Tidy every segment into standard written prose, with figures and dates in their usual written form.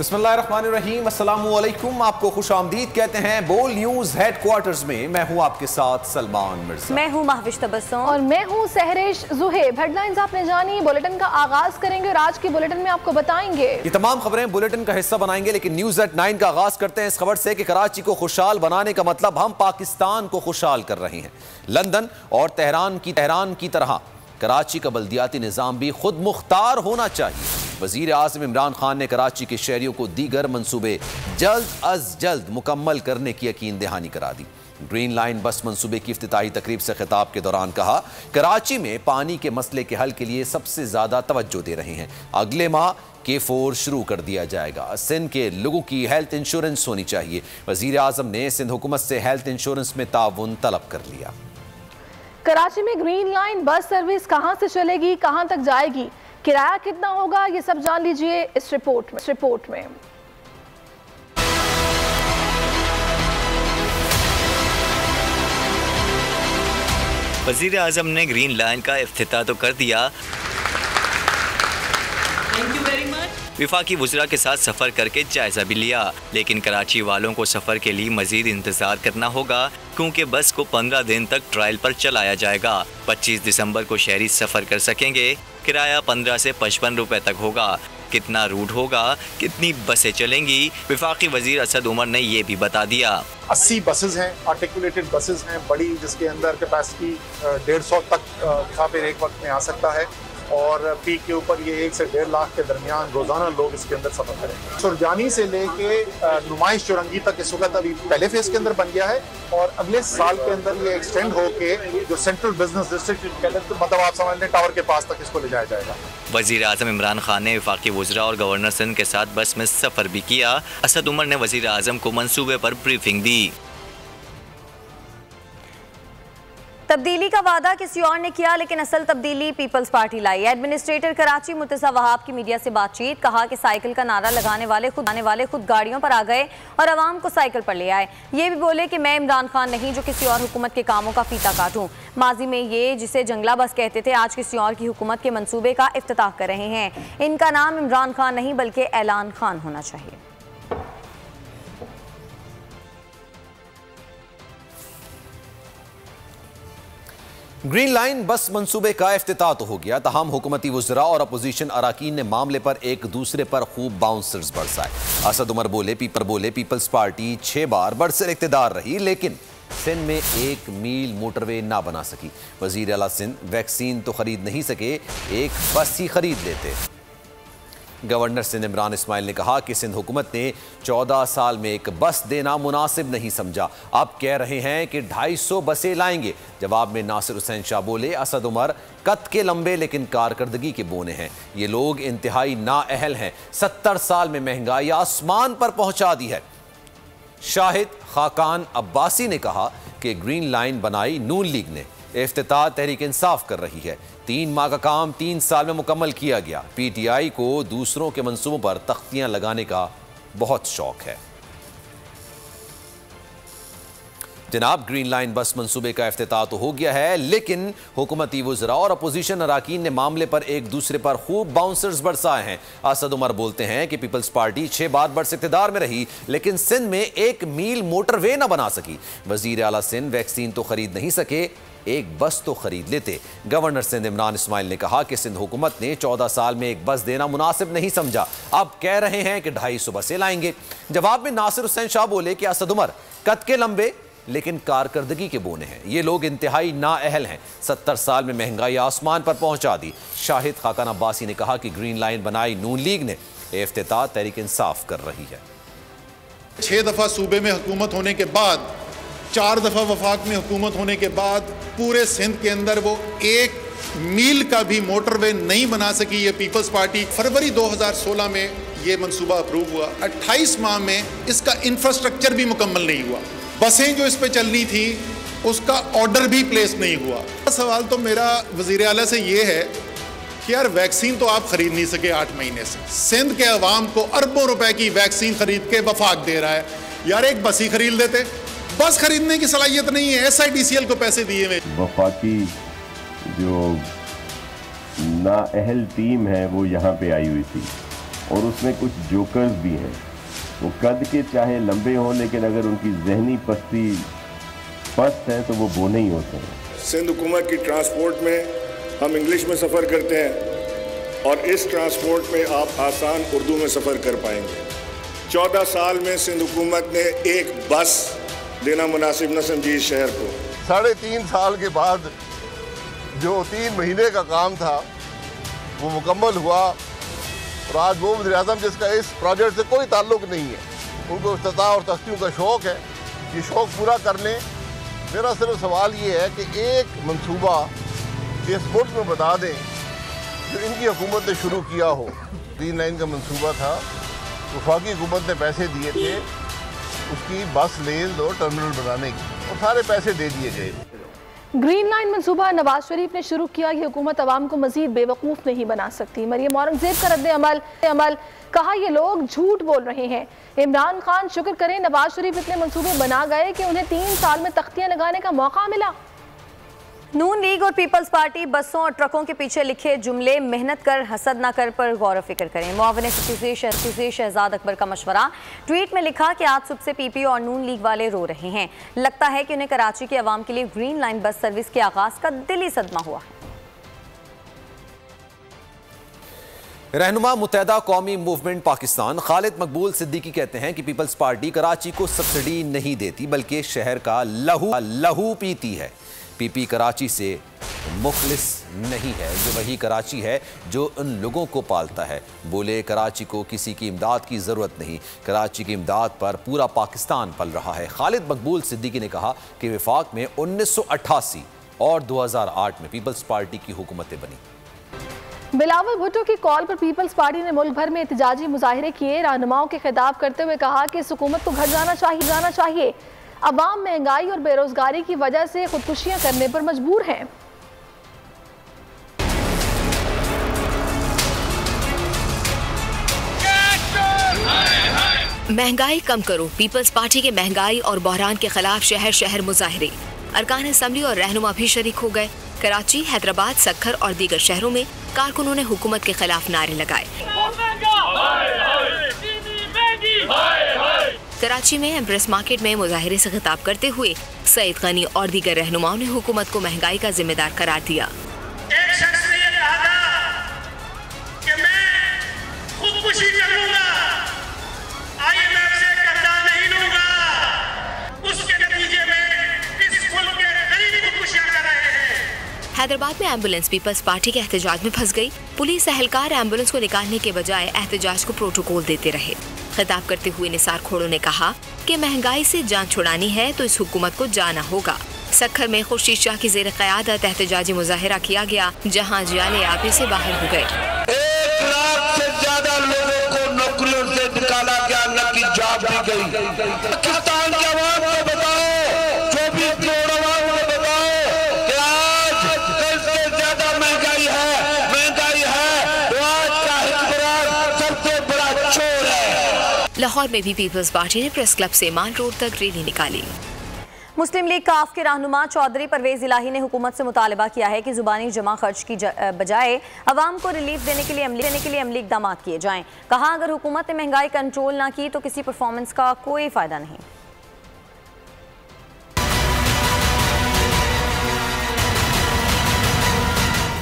बिस्मिल्लाहिर्रहमानिर्रहीम, अस्सलामुअलैकुम। आपको खुशामदीद कहते हैं बोल न्यूज हेडक्वार्टर्स में। मैं हूं आपके साथ सलमान मिर्जा। मैं हूं महविश तबस्सुम और मैं हूं सहरिश जुहेब। हेडलाइंस आपने जानी, बुलेटिन का आगाज करेंगे और आज की बुलेटिन में आपको बताएंगे ये तमाम खबरें बुलेटिन का हिस्सा बनाएंगे, लेकिन न्यूज एट 9 का आगाज करते हैं इस खबर से कि कराची को खुशहाल बनाने का मतलब हम पाकिस्तान को खुशहाल कर रहे हैं। लंदन और तेहरान की तरह कराची का बल्दियाती निज़ाम भी खुद मुख्तार होना चाहिए। वज़ीर आज़म इमरान खान ने कराची के शहरियों को दीगर मंसूबे जल्द अज जल्द मुकम्मल करने की यकीन दहानी करा दी। ग्रीन लाइन बस मंसूबे की इफ्तिताही तकरीब से खिताब के दौरान कहा, कराची में पानी के मसले के हल के लिए सबसे ज़्यादा तवज्जो दे रहे हैं। अगले माह K4 शुरू कर दिया जाएगा। सिंध के लोगों की हेल्थ इंश्योरेंस होनी चाहिए। वज़ीर आज़म ने सिंध हुकूमत से हेल्थ इंश्योरेंस में ताउन तलब कर लिया। कराची में ग्रीन लाइन बस सर्विस कहां से चलेगी, कहां तक जाएगी, किराया कितना होगा, ये सब जान लीजिए इस रिपोर्ट में। वज़ीर आज़म ने ग्रीन लाइन का इफ्तिताह तो कर दिया, विफाकी वुज़रा के साथ सफ़र करके जायज़ा भी लिया, लेकिन कराची वालों को सफ़र के लिए मज़ीद इंतज़ार करना होगा, क्योंकि बस को 15 दिन तक ट्रायल पर चलाया जाएगा। 25 दिसंबर को शहरी सफ़र कर सकेंगे। किराया 15 से 55 रुपए तक होगा। कितना रूट होगा, कितनी बसें चलेंगी, विफाकी वज़ीर असद उमर ने ये भी बता दिया। 80 बसेज हैं, आर्टिकुलेटेड बसेज हैं बड़ी, जिसके अंदर कैपेसिटी 150 तक मुसाफिर एक वक्त में आ सकता है और पीक के ऊपर ये 1 से 1.5 लाख के दरमियान रोजाना लोग इसके अंदर सफर करेंगे। सुरजानी से लेके नुमाइश चुरंगी तक इस वक्त अभी पहले फेज के अंदर बन गया है और अगले साल के अंदर ये एक्सटेंड होके जो सेंट्रल बिजनेस डिस्ट्रिक्ट मतलब आप समझ लें टावर के पास तक इसको ले जाया जाएगा। वज़ीर आज़म इमरान खान ने वफाकी वुज़रा और गवर्नर सिंध के साथ बस में सफ़र भी किया। असद उमर ने वज़ीर आज़म को मंसूबे पर ब्रीफिंग दी। तब्दीली का वादा किसी और ने किया, लेकिन असल तब्दीली पीपल्स पार्टी लाई। एडमिनिस्ट्रेटर कराची मुर्तज़ा वहाब की मीडिया से बातचीत, कहा कि साइकिल का नारा लगाने वाले खुद गाड़ियों पर आ गए और आवाम को साइकिल पर ले आए। ये भी बोले कि मैं इमरान खान नहीं जो किसी और हुकूमत के कामों का फीता काटूं। माजी में ये जिसे जंगला बस कहते थे, आज किसी और की हुकूमत के मंसूबे का इफ्तिताह कर रहे हैं। इनका नाम इमरान खान नहीं बल्कि ऐलान खान होना चाहिए। ग्रीन लाइन बस मंसूबे का इफ्तिताह तो हो गया, तमाम हुकूमती वुज़रा और अपोजिशन अराकीन ने मामले पर एक दूसरे पर खूब बाउंसर्स बरसाए। असद उमर बोले पीपल्स पार्टी 6 बार बरसर इक़्तिदार रही, लेकिन सिंध में 1 मील मोटरवे ना बना सकी। वज़ीर आला सिंध वैक्सीन तो खरीद नहीं सके, एक बस ही खरीद लेते। गवर्नर सिंध इमरान इस्माइल ने कहा कि सिंध हुकूमत ने 14 साल में एक बस देना मुनासिब नहीं समझा, अब कह रहे हैं कि 250 बसें लाएंगे। जवाब में नासिर हुसैन शाह बोले, असद उमर कद के लंबे लेकिन कारकर्दगी के बोने हैं। ये लोग इंतहाई नाअहल हैं। 70 साल में महंगाई आसमान पर पहुंचा दी है। शाहिद खाकान अब्बासी ने कहा कि ग्रीन लाइन बनाई नून लीग ने, इफ्तिताह तहरीक इंसाफ कर रही है। 3 माह का काम 3 साल में मुकम्मल किया गया। PTI को दूसरों के मंसूबों पर तख्तियां लगाने का बहुत शौक है। जनाब, ग्रीन लाइन बस मंसूबे का इफ्तिताह तो हो गया है, लेकिन हुकूमती वुज़रा और अपोजिशन अराकीन ने मामले पर एक दूसरे पर खूब बाउंसर्स बरसाए हैं। असद उमर बोलते हैं कि पीपल्स पार्टी 6 बार बरस इक़्तिदार में रही, लेकिन सिंध में 1 मील मोटरवे न बना सकी। वज़ीर आला सिंध वैक्सीन तो खरीद नहीं सके, एक बस तो खरीद लेते। गवर्नर सिंध इमरान इस्माइल ने कहा कि सिंध हुकूमत ने 14 साल में एक बस देना मुनासिब नहीं समझा, अब कह रहे हैं कि 250 बसें लाएंगे। जवाब में नासिर हुसैन शाह बोले कि असद उमर कद के लंबे लेकिन कारकर्दगी के बोने हैं। ये लोग इंतहाई नाअहल हैं। 70 साल में महंगाई आसमान पर पहुंचा दी। शाहिद खाकान अब्बासी ने कहा कि ग्रीन लाइन बनाई नून लीग ने, इफ्तिताह तहरीक इंसाफ कर रही है। 6 दफ़ा सूबे में हुकूमत होने के बाद, 4 दफ़ा वफाक में हुकूमत होने के बाद पूरे सिंध के अंदर वो 1 मील का भी मोटरवे नहीं बना सकी ये पीपल्स पार्टी। फरवरी 2016 में ये मंसूबा अप्रूव हुआ, 28 माह में इसका इंफ्रास्ट्रक्चर भी मुकम्मल नहीं हुआ। बसें जो इस पे चलनी थी उसका ऑर्डर भी प्लेस नहीं हुआ। सवाल तो मेरा वज़ीर आला से ये है कि यार वैक्सीन तो आप खरीद नहीं सके 8 महीने से, सिंध के अवाम को अरबों रुपए की वैक्सीन खरीद के वफाक दे रहा है, यार एक बस ही खरीद लेते। बस खरीदने की सलाहियत नहीं है, SIDCL को पैसे दिए हुए। वफाकी जो नाअहल टीम है वो यहाँ पे आई हुई थी और उसमें कुछ जोकर्स भी हैं। वो कद के चाहे लंबे हों, लेकिन अगर उनकी जहनी पस्ती पस्त है तो वो बोने ही होते हैं। सिंध हुकूमत की ट्रांसपोर्ट में हम इंग्लिश में सफ़र करते हैं और इस ट्रांसपोर्ट में आप आसान उर्दू में सफ़र कर पाएंगे। 14 साल में सिंध हुकूमत ने एक बस देना मुनासिब न समझी इस शहर को। 3.5 साल के बाद जो 3 महीने का काम था वो मुकम्मल हुआ और आज वो वज़ीर-ए-आज़म जिसका इस प्रोजेक्ट से कोई ताल्लुक़ नहीं है, उनको इफ्तिताह और तख्तियों का शौक़ है, ये शौक़ पूरा कर लें। मेरा सिर्फ सवाल ये है कि एक मंसूबा इस मुल्क में बता दें जो इनकी हुकूमत ने शुरू किया हो। ग्रीन लाइन का मंसूबा था, वफाकी हुकूमत ने पैसे दिए थे उसकी बस लेन और टर्मिनल बनाने की, और सारे पैसे दे दिए गए। ग्रीन लाइन मंसूबा नवाज शरीफ ने शुरू किया, ये हुकूमत अवाम को मजीद बेवकूफ़ नहीं बना सकती। मरियम औरंगजेब का रद्द-ए-अमल, कहा ये लोग झूठ बोल रहे हैं। इमरान खान शुक्र करें नवाज शरीफ इतने मंसूबे बना गए कि उन्हें 3 साल में तख्तियां लगाने का मौका मिला। नून लीग और पीपल्स पार्टी बसों और ट्रकों के पीछे लिखे जुमले मेहनत कर हसद ना कर पर गौर व फिक्र करें। मुआविन से शहजाद अकबर का मशवरा। ट्वीट में लिखा कि आज सुबह से पीपी और नून लीग वाले रो रहे हैं। लगता है कि उन्हें कराची के अवाम के लिए ग्रीन लाइन बस सर्विस के आगाज का दिली सदमा हुआ है। रहनुमा मुत्तहदा कौमी मूवमेंट पाकिस्तान खालिद मकबूल सिद्दीकी कहते हैं कि पीपल्स पार्टी कराची को सब्सिडी नहीं देती बल्कि शहर का लहू पीती है। पीपी कराची से मुखलिस नहीं है, ये वही कराची है जो उन लोगों को पालता है। बोले कराची को किसी की इमदाद की ज़रूरत नहीं, कराची की इमदाद पर पूरा पाकिस्तान पल रहा है। खालिद मकबूल सिद्दीकी ने कहा कि वफाक में 1988 और 2008 में पीपल्स पार्टी की हुकूमतें बनी। बिलावल भुट्टो की कॉल पर पीपल्स पार्टी ने मुल्क भर में एहतजाजी मुजाहिरे किए। रहनुमाओं के खिताब करते हुए कहा कि इस हुकूमत को घर जाना चाहिए। अवाम महंगाई और बेरोजगारी की वजह से खुदकुशियां करने पर मजबूर हैं। महंगाई कम करो, पीपल्स पार्टी के महंगाई और बहरान के खिलाफ शहर शहर मुजाहिरे। अरकान असम्बली और रहनुमा भी शरीक हो गए। कराची, हैदराबाद, सक्खर और दीगर शहरों में कारकुनों ने हुकूमत के खिलाफ नारे लगाए। कराची में एम्प्रेस मार्केट में मुजाहिरे से खिताब करते हुए सईद गनी और दीगर रहनुमाओं ने हुकूमत को महंगाई का जिम्मेदार करार दिया। एक शख्स ने ये कहा था कि मैं खुदकुशी करूंगा, IMF से कर्जा नहीं लूंगा। उसके नतीजे में इस मुल्क के गरीब खुदकुशियां कर रहे हैं। हैदराबाद में एम्बुलेंस पीपल्स पार्टी के एहतजाज में फंस गई। पुलिस एहलकार एम्बुलेंस को निकालने के बजाय एहतजाज को प्रोटोकॉल देते रहे। खिताब करते हुए निसार खोड़ो ने कहा कि महंगाई से जान छुड़ानी है तो इस हुकूमत को जाना होगा। सक्खर में खुर्शीद शाह की जेर क़यादत एहतजाजी मुजाहिरा किया गया, जहां जियाले आपे से बाहर हो गए। 1 लाख से ज्यादा लोगों को नौकरियों से निकाला गया, न की जॉब दी गई। पाकिस्तान के अवाम को बताओ, 24 करोड़ अवाम को बताओ कि आज सबसे ज्यादा महंगाई है तो आज का हुक्मरान सबसे बड़ा चोर है। लाहौर में भी पीपल्स पार्टी ने प्रेस क्लब से मान रोड तक रैली निकाली। मुस्लिम लीग काफ के रहनुमा चौधरी परवेज इलाही ने हुकूमत से मुतालबा किया है कि जुबानी जमा खर्च की बजाय अवाम को रिलीफ देने के लिए अमली इक़दाम किए जाएं। कहा अगर हुकूमत ने महंगाई कंट्रोल ना की तो किसी परफॉर्मेंस का कोई फायदा नहीं।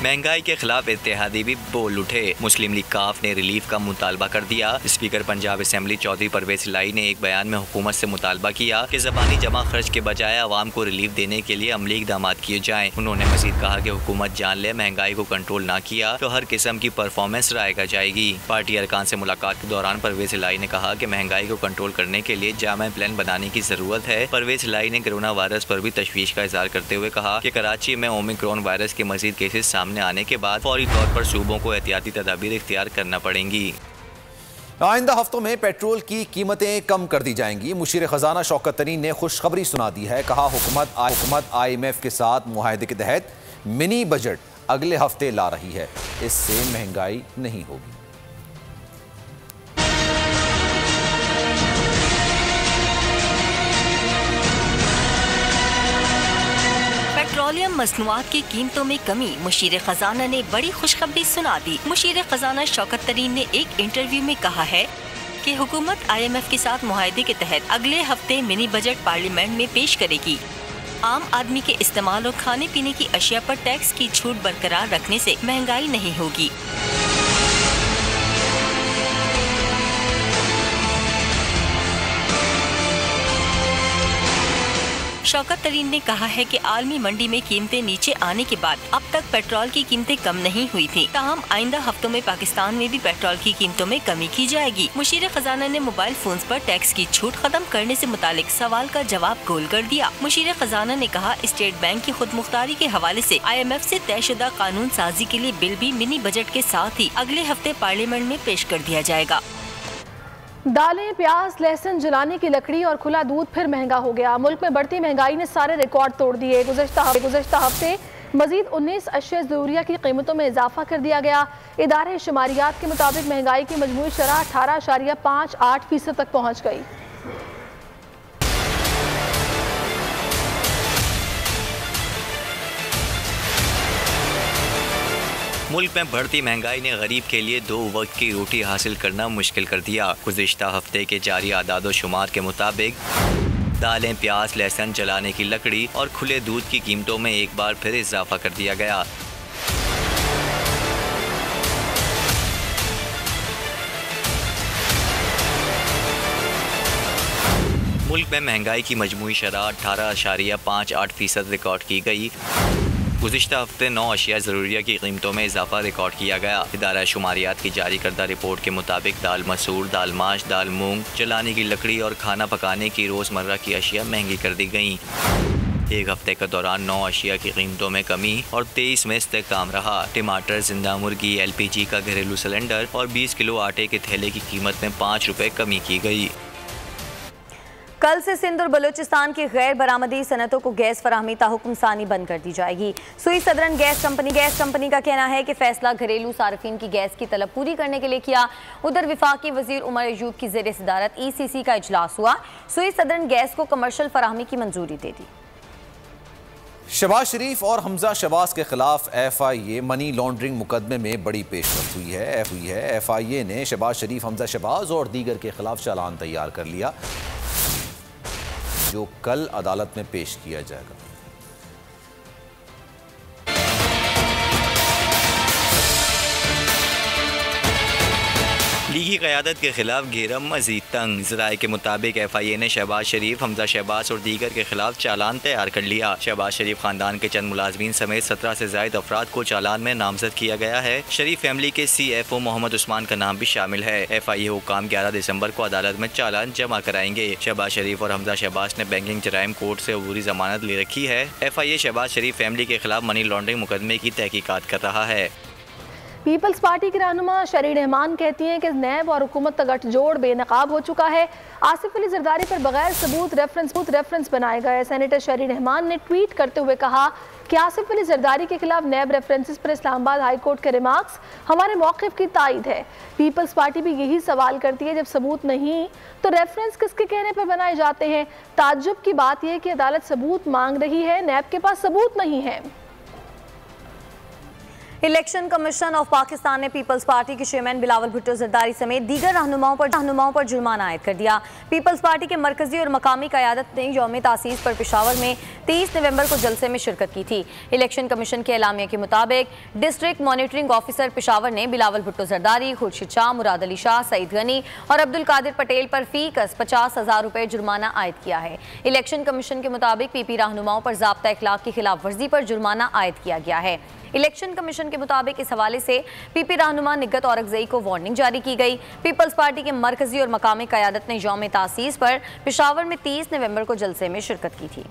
महंगाई के खिलाफ इत्तेहादी भी बोल उठे। मुस्लिम लीग काफ ने रिलीफ का मुतालबा कर दिया। स्पीकर पंजाब असेंबली चौधरी परवेज इलाही ने एक बयान में हुकूमत से मुतालबा किया कि ज़बानी जमा खर्च के बजाय आवाम को रिलीफ देने के लिए अमली इक़दाम किए जाएं। उन्होंने मजीद कहा कि हुकूमत जान ले महंगाई को कंट्रोल ना किया तो हर किस्म की परफॉर्मेंस रायगा जाएगी। पार्टी अरकान से मुलाकात के दौरान परवेज इलाही ने कहा कि महंगाई को कंट्रोल करने के लिए जामा प्लान बनाने की जरूरत है। परवेज इलाही ने कोरोना वायरस पर भी तशवीश का इजहार करते हुए कहा कि कराची में ओमिक्रॉन वायरस के मजीद केसेस सामने आने के बाद फौरी तौर पर सूबों को एहतियाती तदाबीर इख्तियार करना पड़ेंगी। आइंदा हफ्तों में पेट्रोल की कीमतें कम कर दी जाएंगी। मुशीर खजाना शौकत तरीन ने खुशखबरी सुना दी है। कहा हुकूमत IMF के साथ मुआहदे के तहत मिनी बजट अगले हफ्ते ला रही है, इससे महंगाई नहीं होगी। पेट्रोल पेट्रोलियम मसनूआत की कीमतों में कमी, मुशीर खजाना ने बड़ी खुशखबरी सुना दी। मुशीर खजाना शौकत तरीन ने एक इंटरव्यू में कहा है कि हुकूमत IMF के साथ मुआहदे के तहत अगले हफ्ते मिनी बजट पार्लियामेंट में पेश करेगी। आम आदमी के इस्तेमाल और खाने पीने की अशिया पर टैक्स की छूट बरकरार रखने से महंगाई नहीं होगी। शौकत तरीन ने कहा है कि आलमी मंडी में कीमतें नीचे आने के बाद अब तक पेट्रोल की कीमतें कम नहीं हुई थी। ताहम आइंदा हफ्तों में पाकिस्तान में भी पेट्रोल की कीमतों में कमी की जाएगी। मुशीर खजाना ने मोबाइल फोन्स पर टैक्स की छूट खत्म करने से मुतालिक सवाल का जवाब गोल कर दिया। मुशीर खजाना ने कहा, स्टेट बैंक की खुद मुख्तारी के हवाले से IMF से तयशुदा कानून साजी के लिए बिल भी मिनी बजट के साथ ही अगले हफ्ते पार्लियामेंट में पेश कर दिया जाएगा। दालें, प्याज, लहसुन, जलाने की लकड़ी और खुला दूध फिर महंगा हो गया। मुल्क में बढ़ती महंगाई ने सारे रिकॉर्ड तोड़ दिए। गुज़श्ता हफ्ते मजीद 19 अशिया ज़रूरिया की कीमतों में इजाफा कर दिया गया। इदारे शुमारियात के मुताबिक महंगाई की मजमूई शरह 18.58% तक पहुँच गई। मुल्क में बढ़ती महंगाई ने गरीब के लिए 2 वक्त की रोटी हासिल करना मुश्किल कर दिया। गुज़िश्ता हफ्ते के जारी आदाद शुमार के मुताबिक दालें, प्याज, लहसुन, जलाने की लकड़ी और खुले दूध की कीमतों में एक बार फिर इजाफा कर दिया गया। मुल्क में महंगाई की मजमूई शरह 18.58% रिकॉर्ड की गई। गुज़िश्ता हफ्ते 9 अशिया ज़रूरिया की कीमतों में इजाफा रिकॉर्ड किया गया। इदारा शुमारियात की जारी करदा रिपोर्ट के मुताबिक दाल मसूर, दाल माश, दाल मूंग, जलाने की लकड़ी और खाना पकाने की रोज़मर्रा की अशिया महंगी कर दी गईं। एक हफ्ते के दौरान 9 अशिया की कीमतों में कमी और 23 में इस्तेहकाम रहा। टमाटर, जिंदा मुर्गी, LPG का घरेलू सिलेंडर और 20 किलो आटे के थैले की कीमत में 5 रुपये कमी की गई। कल से सिंध और बलूचिस्तान की गैर बरामदी सनतों को गैस फराहमी ताहुक्म सानी बंद कर दी जाएगी। सुई सदरन गैस कंपनी का कहना है कि फैसला घरेलू सार्फिन की गैस की तलब पूरी करने के लिए किया। उधर वफाकी वजीर उमर अयूब की ज़ेर सदारत ECC का इजलास हुआ। सुई सदरन गैस को कमर्शल फराहमी की मंजूरी दे दी। शहबाज शरीफ और हमजा शहबाज के खिलाफ FIA मनी लॉन्ड्रिंग मुकदमे में बड़ी पेशरफ हुई है। FIA ने शहबाज शरीफ, हमजा शहबाज और दीगर के खिलाफ चालान तैयार कर लिया, जो कल अदालत में पेश किया जाएगा। लीगी क़यादत के खिलाफ घेरा मजीद तंग। ज़राए के मुताबिक FIA ने शहबाज शरीफ, हमजा शहबाज और दीगर के खिलाफ चालान तैयार कर लिया। शहबाज शरीफ खानदान के चंद मुलाजमीन समेत 17 से ज़ायद अफराद को चालान में नामजद किया गया है। शरीफ फैमिली के CFO मोहम्मद उस्मान का नाम भी शामिल है। FIA हुकाम 11 दिसंबर को अदालत में चालान जमा कराएंगे। शहबाज शरीफ और हमजा शहबाज ने बैंकिंग जराइम कोर्ट से अबूरी जमानत ले रखी है। FIA शहबाज शरीफ फैमिली के खिलाफ मनी लॉन्ड्रिंग मुकदमे की तहकीकात कर रहा है। पीपल्स पार्टी की रहनुमा शरीन रहमान कहती हैं कि नैब और हुकूमत का गठजोड़ बेनकाब हो चुका है। आसिफ अली जरदारी पर बगैर सबूत रेफरेंस बनाए गए। सेनेटर शरीन रहमान ने ट्वीट करते हुए कहा कि आसिफ अली जरदारी के खिलाफ नैब रेफरेंसेस पर इस्लामाबाद हाई कोर्ट के रिमार्क्स हमारे मौक़िफ़ की तायद है। पीपल्स पार्टी भी यही सवाल करती है, जब सबूत नहीं तो रेफरेंस किसके कहने पर बनाए जाते हैं। ताज्जुब की बात यह है कि अदालत सबूत मांग रही है, नैब के पास सबूत नहीं है। इलेक्शन कमीशन ऑफ पाकिस्तान ने पीपल्स पार्टी के चेयरमैन बिलावल भुट्टो जरदारी समेत दीगर रहनुमाओं पर जुर्माना आयद कर दिया। पीपल्स पार्टी के मरकजी और मकामी क़यादत ने यौम तासीस पर पेशावर में 30 नवंबर को जलसे में शिरकत की थी। इलेक्शन कमीशन के एलामिया के मुताबिक डिस्ट्रिक्ट मॉनिटरिंग ऑफिसर पेशावर ने बिलावल भुट्टो जरदारी, खुर्शीद शाह, मुराद अली शाह, सईद गनी और अब्दुल कादिर पटेल पर फी कस 50,000 रुपये जुर्माना आयद किया है। इलेक्शन कमीशन के मुताबिक PP रहनुमाओं पर ज़ाब्ता इखलाक की खिलाफ वर्जी पर जुर्माना आयद किया गया है। इलेक्शन कमीशन के मुताबिक इस हवाले से PP रहनुमा निगत औरंगज़ई को वार्निंग जारी की गई। पीपल्स पार्टी के मरकजी और मकामी क़यादत ने यौम तासीस पर पेशावर में 30 नवंबर को जलसे में शिरकत की थी।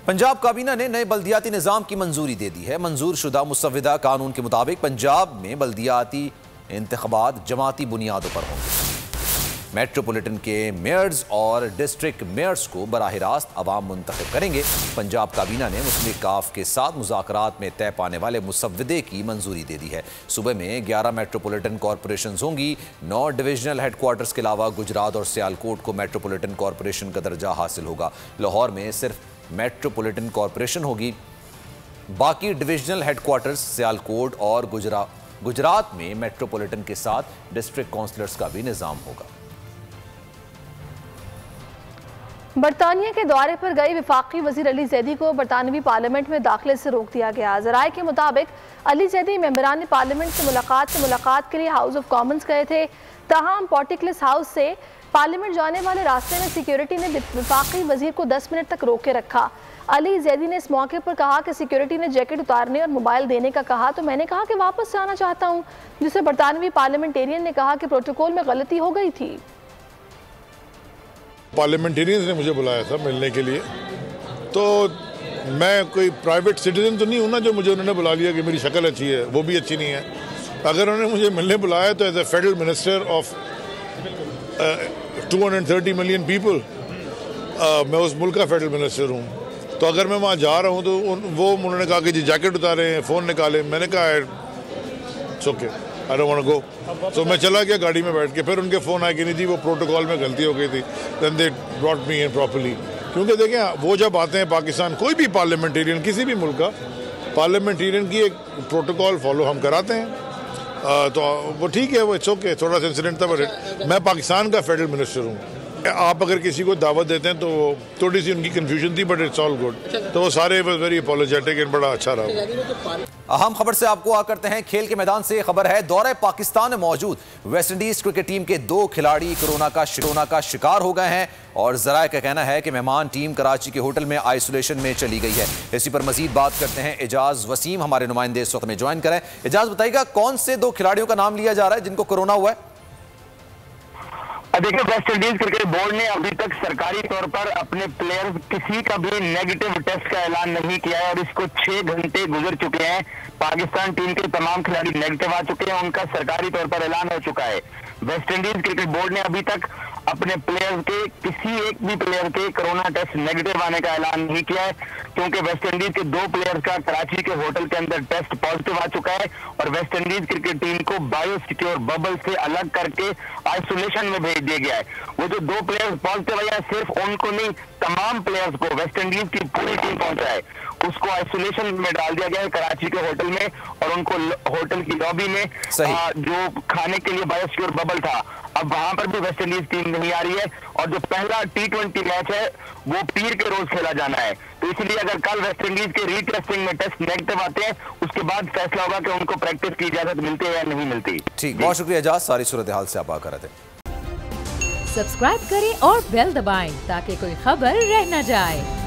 पंजाब काबीना ने नए बल्दियाती निज़ाम की मंजूरी दे दी है। मंजूर शुदा मुसव्विदा कानून के मुताबिक पंजाब में बल्दियाती इंतख़ाबात जमाती बुनियादों पर होंगे। मेट्रोपॉलिटन के मेयर्स और डिस्ट्रिक्ट मेयर्स को बराह रास्त अवाम मुंतखब करेंगे। पंजाब काबीना ने मुस्लिम काफ के साथ मुज़ाकरात में तय पाने वाले मुसव्वदे की मंजूरी दे दी है। सूबे में 11 मेट्रोपॉलिटन कॉरपोरेशन होंगी। 9 डिविजनल हेडक्वार्टर्स के अलावा गुजरात और सियालकोट को मेट्रोपॉलिटन कॉरपोरेशन का दर्जा हासिल होगा। लाहौर में सिर्फ मेट्रोपॉलिटन कॉरपोरेशन होगी। बाकी डिविजनल हेडक्वार्टर्स सियालकोट और गुजरात में मेट्रोपॉलिटन के साथ डिस्ट्रिक्ट काउंसलर्स का भी निजाम होगा। बरतानिया के दौरे पर गई वफाकी वजीर अली जैदी को बरतानवी पार्लियामेंट में दाखिले से रोक दिया गया। ज़राए के मुताबिक अली जैदी मेंबरान पार्लियामेंट से मुलाकात के लिए हाउस ऑफ कॉमन्स गए थे। ताहम पोर्टिकलिस हाउस से पार्लियामेंट जाने वाले रास्ते में सिक्योरिटी ने वफाकी वजीर को 10 मिनट तक रोके रखा। अली जैदी ने इस मौके पर कहा कि सिक्योरिटी ने जैकेट उतारने और मोबाइल देने का कहा तो मैंने कहा कि वापस जाना चाहता हूं, जिसे बरतानवी पार्लियामेंटेरियन ने कहा कि प्रोटोकॉल में गलती हो गई थी। पार्लियामेंटेरियंस ने मुझे बुलाया था मिलने के लिए, तो मैं कोई प्राइवेट सिटीजन तो नहीं हूं ना जो मुझे उन्होंने बुला लिया कि मेरी शक्ल अच्छी है, वो भी अच्छी नहीं है। अगर उन्होंने मुझे मिलने बुलाया तो as a federal minister of 230 million people, मैं उस मुल्क का फेडरल मिनिस्टर हूँ, तो अगर मैं वहाँ जा रहा हूँ तो उन्होंने कहा कि जी जैकेट उतारें, फ़ोन निकालें। मैंने कहा it's okay, I don't want to go. तो मैं चला गया गाड़ी में बैठ के। फिर उनके फ़ोन आए कि नहीं जी वो प्रोटोकॉल में गलती हो गई थी, then they brought me in properly. क्योंकि देखें वो जब आते हैं पाकिस्तान, कोई भी पार्लियामेंटेरियन किसी भी मुल्क का पार्लियामेंटेरियन की एक प्रोटोकॉल फॉलो हम कराते हैं, तो वो ठीक है, वो इट्स ओके। थोड़ा सा इंसिडेंट था, बट मैं पाकिस्तान का फेडरल मिनिस्टर हूँ। आप अगर किसी को दावत देते हैं तो थोड़ी सी उनकी कंफ्यूजन थी, बट इट्स ऑल गुड। तो वो सारे वेरी अपोलोजेटिक एंड बड़ा अच्छा रहा। अहम खबर से आपको आ करते हैं खेल के मैदान से। खबर है दौरे पाकिस्तान में मौजूद वेस्टइंडीज क्रिकेट टीम के 2 खिलाड़ी कोरोना का शिकार हो गए हैं और जराए का कहना है कि मेहमान टीम कराची के होटल में आइसोलेशन में चली गई है। इसी पर मजीद बात करते हैं एजाज वसीम, हमारे नुमाइंदे इस वक्त में ज्वाइन करें। एजाज बताइएगा कौन से 2 खिलाड़ियों का नाम लिया जा रहा है जिनको कोरोना हुआ है? देखिए, वेस्ट इंडीज क्रिकेट बोर्ड ने अभी तक सरकारी तौर पर अपने प्लेयर्स किसी का भी नेगेटिव टेस्ट का ऐलान नहीं किया है और इसको 6 घंटे गुजर चुके हैं। पाकिस्तान टीम के तमाम खिलाड़ी नेगेटिव आ चुके हैं, उनका सरकारी तौर पर ऐलान हो चुका है। वेस्ट इंडीज क्रिकेट बोर्ड ने अभी तक अपने प्लेयर्स के किसी एक भी प्लेयर के कोरोना टेस्ट नेगेटिव आने का ऐलान नहीं किया है, क्योंकि वेस्ट इंडीज के 2 प्लेयर्स का कराची के होटल के अंदर टेस्ट पॉजिटिव आ चुका है और वेस्ट इंडीज क्रिकेट टीम को बायो सिक्योर बबल से अलग करके आइसोलेशन में भेज दिया गया है। वो जो 2 प्लेयर्स पॉजिटिव आए सिर्फ उनको नहीं, तमाम प्लेयर्स को वेस्ट इंडीज की पूरी टीम पहुंचा है, उसको आइसोलेशन में डाल दिया गया है कराची के होटल में और उनको होटल की लॉबी में जो खाने के लिए बायो सिक्योर बबल था, अब वहां पर भी वेस्ट इंडीज टीम नहीं आ रही है और जो पहला T20 मैच है वो पीर के रोज खेला जाना है। तो इसलिए अगर कल वेस्ट इंडीज के रीटेस्टिंग में टेस्ट नेगेटिव आते हैं, उसके बाद फैसला होगा कि उनको प्रैक्टिस की इजाजत मिलती है या नहीं मिलती। ठीक, बहुत शुक्रिया एजाज, सारी सूरत हाल से आप आकर रहे थे। सब्सक्राइब करें और बेल दबाएं ताकि कोई खबर रह न जाए।